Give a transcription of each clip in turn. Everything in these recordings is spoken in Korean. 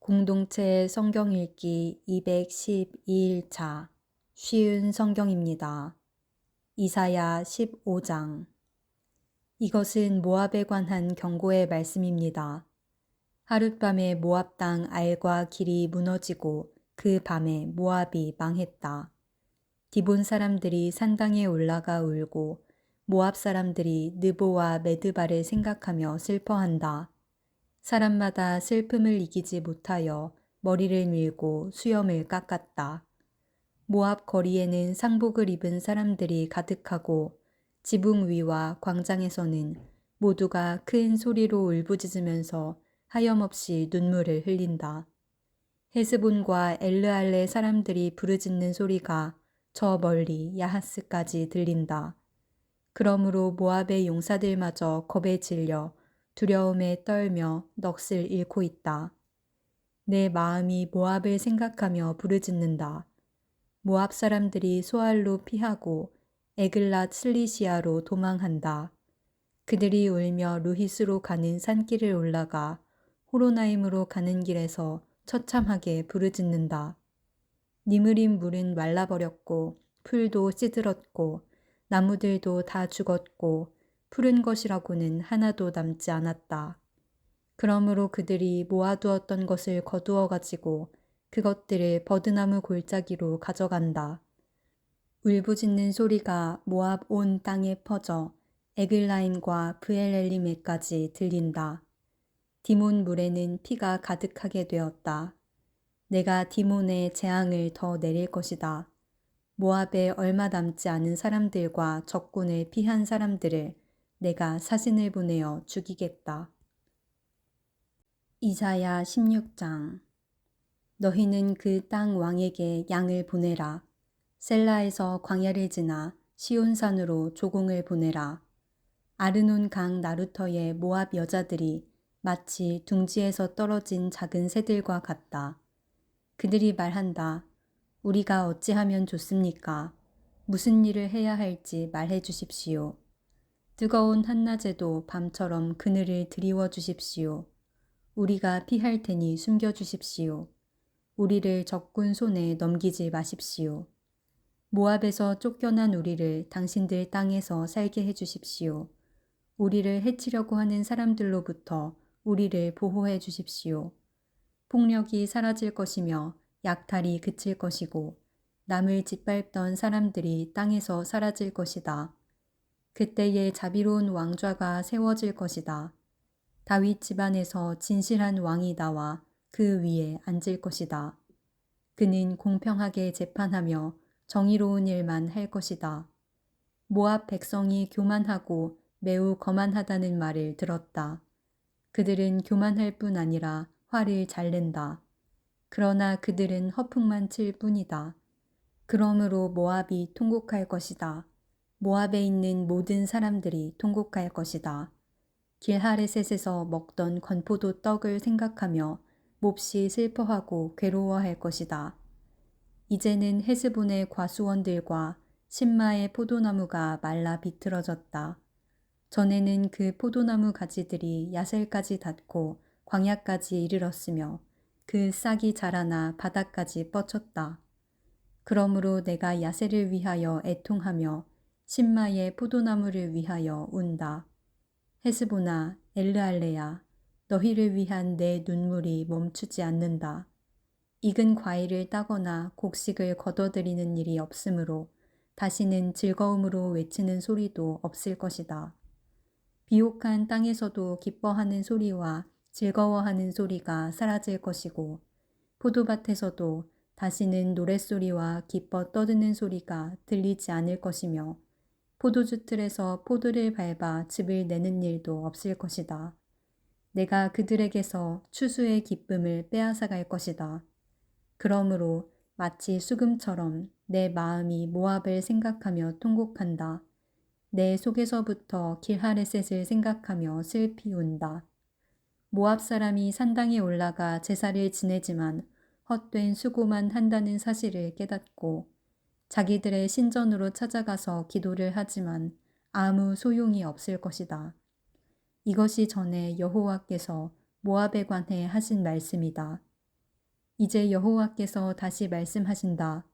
공동체 성경 읽기 212일차 쉬운 성경입니다. 이사야 15장. 이것은 모압에 관한 경고의 말씀입니다. 하룻밤에 모압 땅 알과 길이 무너지고 그 밤에 모압이 망했다. 디본 사람들이 산당에 올라가 울고 모압 사람들이 느보와 메드바를 생각하며 슬퍼한다. 사람마다 슬픔을 이기지 못하여 머리를 밀고 수염을 깎았다. 모압 거리에는 상복을 입은 사람들이 가득하고 지붕 위와 광장에서는 모두가 큰 소리로 울부짖으면서 하염없이 눈물을 흘린다. 헤스본과 엘르알레 사람들이 부르짖는 소리가 저 멀리 야하스까지 들린다. 그러므로 모압의 용사들마저 겁에 질려 두려움에 떨며 넋을 잃고 있다. 내 마음이 모압을 생각하며 부르짖는다. 모압 사람들이 소알로 피하고 에글랏 슬리시아로 도망한다. 그들이 울며 루히스로 가는 산길을 올라가 호로나임으로 가는 길에서 처참하게 부르짖는다. 니므린 물은 말라버렸고 풀도 시들었고 나무들도 다 죽었고 푸른 것이라고는 하나도 남지 않았다. 그러므로 그들이 모아두었던 것을 거두어 가지고 그것들을 버드나무 골짜기로 가져간다. 울부짖는 소리가 모압 온 땅에 퍼져 에글라임과 브엘엘림에까지 들린다. 디몬 물에는 피가 가득하게 되었다. 내가 디몬에 재앙을 더 내릴 것이다. 모압에 얼마 남지 않은 사람들과 적군을 피한 사람들을 내가 사신을 보내어 죽이겠다. 이사야 16장. 너희는 그 땅 왕에게 양을 보내라. 셀라에서 광야를 지나 시온산으로 조공을 보내라. 아르논 강 나루터의 모압 여자들이 마치 둥지에서 떨어진 작은 새들과 같다. 그들이 말한다. 우리가 어찌하면 좋습니까? 무슨 일을 해야 할지 말해 주십시오. 뜨거운 한낮에도 밤처럼 그늘을 드리워 주십시오. 우리가 피할 테니 숨겨 주십시오. 우리를 적군 손에 넘기지 마십시오. 모압에서 쫓겨난 우리를 당신들 땅에서 살게 해 주십시오. 우리를 해치려고 하는 사람들로부터 우리를 보호해 주십시오. 폭력이 사라질 것이며 약탈이 그칠 것이고 남을 짓밟던 사람들이 땅에서 사라질 것이다. 그때에 자비로운 왕좌가 세워질 것이다. 다윗 집안에서 진실한 왕이 나와 그 위에 앉을 것이다. 그는 공평하게 재판하며 정의로운 일만 할 것이다. 모압 백성이 교만하고 매우 거만하다는 말을 들었다. 그들은 교만할 뿐 아니라 화를 잘 낸다. 그러나 그들은 허풍만 칠 뿐이다. 그러므로 모압이 통곡할 것이다. 모압에 있는 모든 사람들이 통곡할 것이다. 길하레셋에서 먹던 건포도 떡을 생각하며 몹시 슬퍼하고 괴로워할 것이다. 이제는 헤스본의 과수원들과 신마의 포도나무가 말라 비틀어졌다. 전에는 그 포도나무 가지들이 야셀까지 닿고 광야까지 이르렀으며 그 싹이 자라나 바닥까지 뻗쳤다. 그러므로 내가 야셀을 위하여 애통하며 신마의 포도나무를 위하여 운다. 헤스보나 엘르알레야, 너희를 위한 내 눈물이 멈추지 않는다. 익은 과일을 따거나 곡식을 거둬들이는 일이 없으므로 다시는 즐거움으로 외치는 소리도 없을 것이다. 비옥한 땅에서도 기뻐하는 소리와 즐거워하는 소리가 사라질 것이고 포도밭에서도 다시는 노랫소리와 기뻐 떠드는 소리가 들리지 않을 것이며 포도주 틀에서 포도를 밟아 즙을 내는 일도 없을 것이다. 내가 그들에게서 추수의 기쁨을 빼앗아갈 것이다. 그러므로 마치 수금처럼 내 마음이 모압을 생각하며 통곡한다. 내 속에서부터 길하레셋을 생각하며 슬피 운다. 모압 사람이 산당에 올라가 제사를 지내지만 헛된 수고만 한다는 사실을 깨닫고 자기들의 신전으로 찾아가서 기도를 하지만 아무 소용이 없을 것이다. 이것이 전에 여호와께서 모압에 관해 하신 말씀이다. 이제 여호와께서 다시 말씀하신다.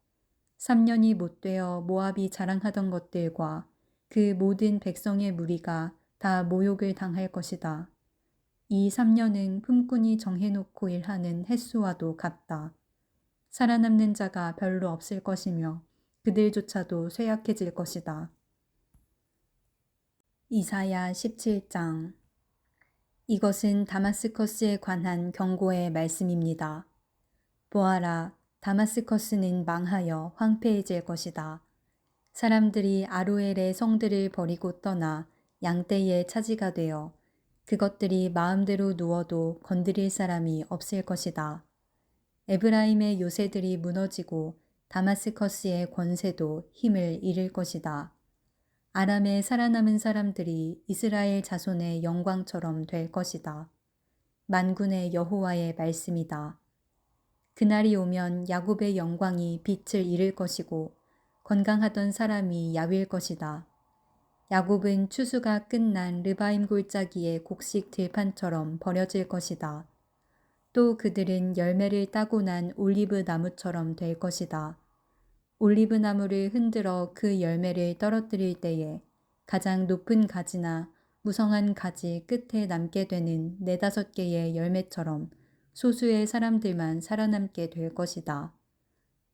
3년이 못되어 모압이 자랑하던 것들과 그 모든 백성의 무리가 다 모욕을 당할 것이다. 이 3년은 품꾼이 정해놓고 일하는 햇수와도 같다. 살아남는 자가 별로 없을 것이며 그들조차도 쇠약해질 것이다. 이사야 17장. 이것은 다마스커스에 관한 경고의 말씀입니다. 보아라, 다마스커스는 망하여 황폐해질 것이다. 사람들이 아로엘의 성들을 버리고 떠나 양떼의 차지가 되어 그것들이 마음대로 누워도 건드릴 사람이 없을 것이다. 에브라임의 요새들이 무너지고 다마스커스의 권세도 힘을 잃을 것이다. 아람의 살아남은 사람들이 이스라엘 자손의 영광처럼 될 것이다. 만군의 여호와의 말씀이다. 그날이 오면 야곱의 영광이 빛을 잃을 것이고 건강하던 사람이 야윌 것이다. 야곱은 추수가 끝난 르바임 골짜기의 곡식 들판처럼 버려질 것이다. 또 그들은 열매를 따고 난 올리브 나무처럼 될 것이다. 올리브 나무를 흔들어 그 열매를 떨어뜨릴 때에 가장 높은 가지나 무성한 가지 끝에 남게 되는 4-5개의 열매처럼 소수의 사람들만 살아남게 될 것이다.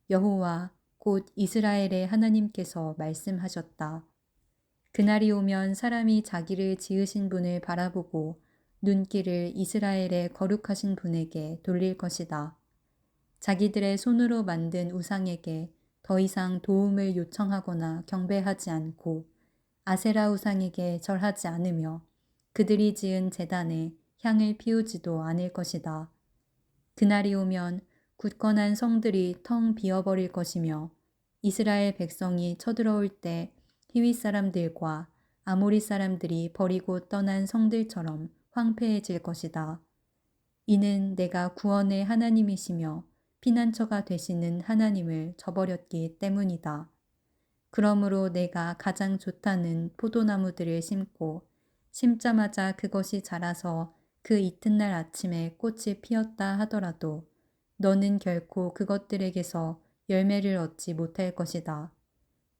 여호와 곧 이스라엘의 하나님께서 말씀하셨다. 그날이 오면 사람이 자기를 지으신 분을 바라보고 눈길을 이스라엘의 거룩하신 분에게 돌릴 것이다. 자기들의 손으로 만든 우상에게 더 이상 도움을 요청하거나 경배하지 않고 아세라 우상에게 절하지 않으며 그들이 지은 제단에 향을 피우지도 않을 것이다. 그날이 오면 굳건한 성들이 텅 비어버릴 것이며 이스라엘 백성이 쳐들어올 때 히윗 사람들과 아모리 사람들이 버리고 떠난 성들처럼 황폐해질 것이다. 이는 내가 구원의 하나님이시며 피난처가 되시는 하나님을 저버렸기 때문이다. 그러므로 내가 가장 좋다는 포도나무들을 심고 심자마자 그것이 자라서 그 이튿날 아침에 꽃이 피었다 하더라도 너는 결코 그것들에게서 열매를 얻지 못할 것이다.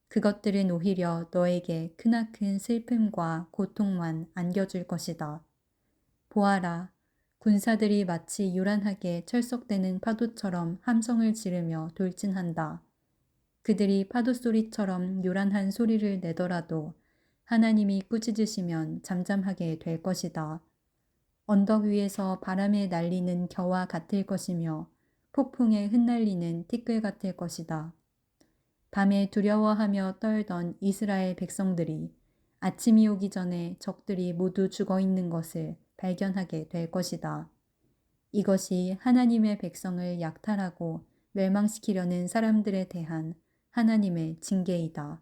그것들은 오히려 너에게 크나큰 슬픔과 고통만 안겨줄 것이다. 보아라, 군사들이 마치 요란하게 철썩대는 파도처럼 함성을 지르며 돌진한다. 그들이 파도 소리처럼 요란한 소리를 내더라도 하나님이 꾸짖으시면 잠잠하게 될 것이다. 언덕 위에서 바람에 날리는 겨와 같을 것이며 폭풍에 흩날리는 티끌 같을 것이다. 밤에 두려워하며 떨던 이스라엘 백성들이 아침이 오기 전에 적들이 모두 죽어 있는 것을 발견하게 될 것이다. 이것이 하나님의 백성을 약탈하고 멸망시키려는 사람들에 대한 하나님의 징계이다.